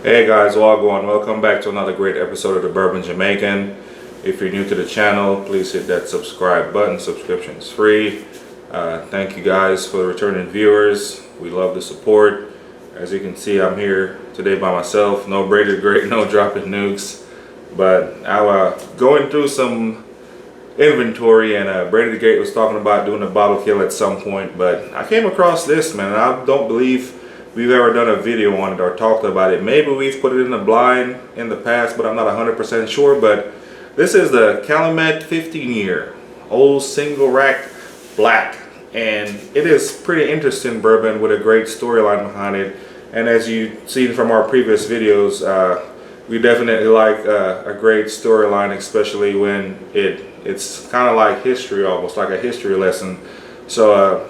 Hey guys, Wagwan. Welcome back to another great episode of the Bourbon Jamaican. If you're new to the channel, please hit that subscribe button. Subscription is free. Thank you guys for the returning viewers. We love the support. As you can see, I'm here today by myself. No Brady the Great, no dropping nukes. But I was going through some inventory, and Brady the Great was talking about doing a bottle kill at some point. But I came across this, man, and I don't believe we've ever done a video on it or talked about it. Maybe we've put it in the blind in the past, but I'm not 100% sure. But this is the Calumet 15-year old single rack black, and it is pretty interesting bourbon with a great storyline behind it. And as you've seen from our previous videos, we definitely like a great storyline, especially when it's kind of like history, almost like a history lesson. So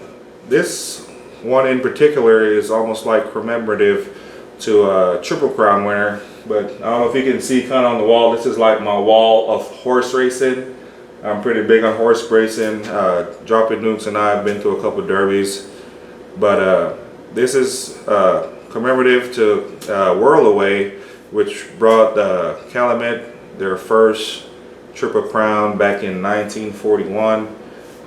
this one in particular is almost like commemorative to a Triple Crown winner. But I don't know if you can see kind of on the wall, this is like my wall of horse racing. I'm pretty big on horse racing. Dropping Nukes and I have been to a couple derbies. But this is commemorative to Whirl Away, which brought Calumet their first Triple Crown back in 1941.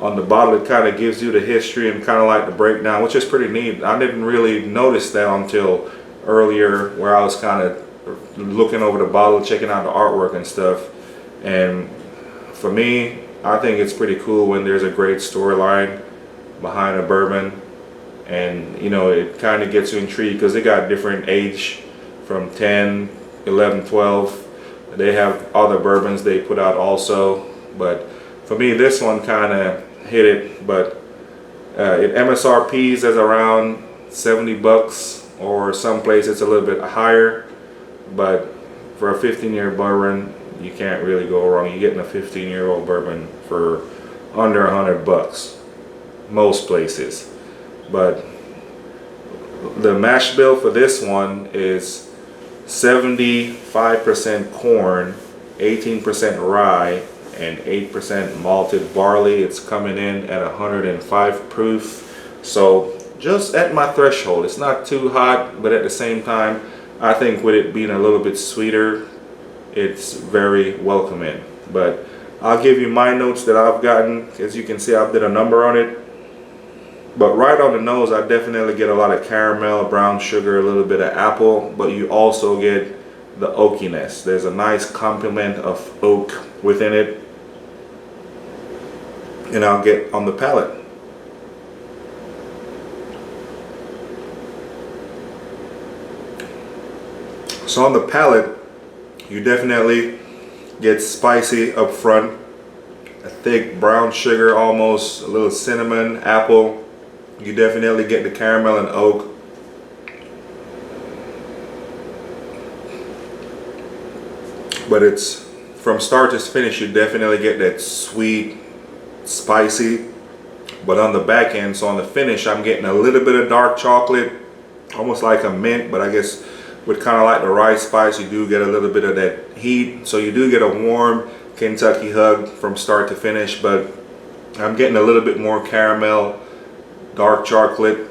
On the bottle, it kind of gives you the history and kind of like the breakdown, which is pretty neat. I didn't really notice that until earlier, where I was kind of looking over the bottle, checking out the artwork and stuff. And for me, I think it's pretty cool when there's a great storyline behind a bourbon, and you know, it kind of gets you intrigued because they got different age from 10, 11, 12. They have other bourbons they put out also, but for me, this one kind of hit it. But it MSRPs as around 70 bucks, or someplace it's a little bit higher. But for a 15-year bourbon, you can't really go wrong. You're getting a 15-year-old bourbon for under 100 bucks, most places. But the mash bill for this one is 75% corn, 18% rye, and 8% malted barley. It's coming in at 105 proof, so just at my threshold. It's not too hot, but at the same time, I think with it being a little bit sweeter, it's very welcoming. But I'll give you my notes that I've gotten. As you can see, I've did a number on it. But right on the nose, I definitely get a lot of caramel, brown sugar, a little bit of apple, but you also get the oakiness. There's a nice complement of oak within it. And I'll get on the palate. So on the palate, you definitely get spicy up front, a thick brown sugar, almost a little cinnamon, apple. You definitely get the caramel and oak. But it's from start to finish, you definitely get that sweet, spicy. But on the back end, so on the finish, I'm getting a little bit of dark chocolate, almost like a mint. But I guess with kind of like the rice spice, you do get a little bit of that heat. So you do get a warm Kentucky hug from start to finish. But I'm getting a little bit more caramel, dark chocolate.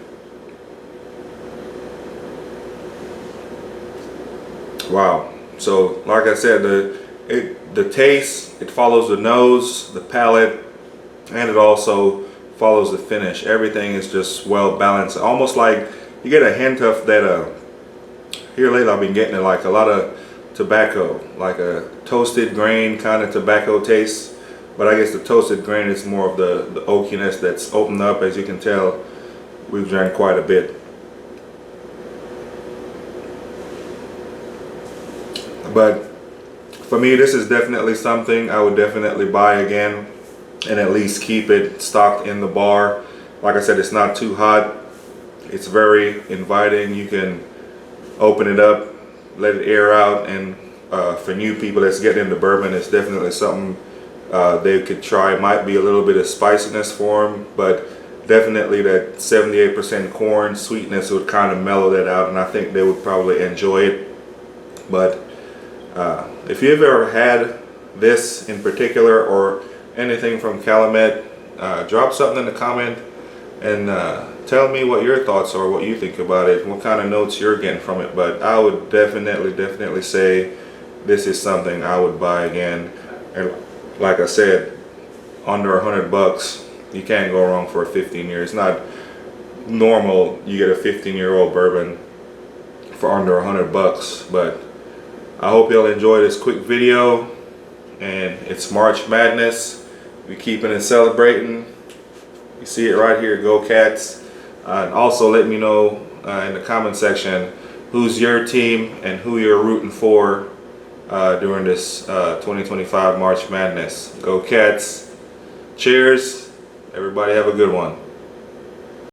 Wow. So like I said, the taste, it follows the nose, the palate, and it also follows the finish. Everything is just well balanced. Almost like you get a hint of that. Here lately I've been getting like a lot of tobacco, like a toasted grain kind of tobacco taste. But I guess the toasted grain is more of the oakiness that's opened up. As you can tell, we've drank quite a bit. But for me, this is definitely something I would definitely buy again, and at least keep it stocked in the bar. Like I said, it's not too hot. It's very inviting. You can open it up, let it air out, and for new people that's getting into bourbon, it's definitely something they could try. It might be a little bit of spiciness for them, but definitely that 78% corn sweetness would kind of mellow that out, and I think they would probably enjoy it. But if you've ever had this in particular, or anything from Calumet, drop something in the comment and tell me what your thoughts are, what you think about it, what kind of notes you're getting from it. But I would definitely say this is something I would buy again. And like I said, under $100, you can't go wrong for a 15-year. It's not normal you get a 15-year-old bourbon for under $100, but I hope y'all enjoy this quick video. And it's March Madness. We keeping it celebrating. You see it right here. Go Cats. And also let me know in the comment section who's your team and who you're rooting for during this 2025 March Madness. Go Cats. Cheers. Everybody have a good one.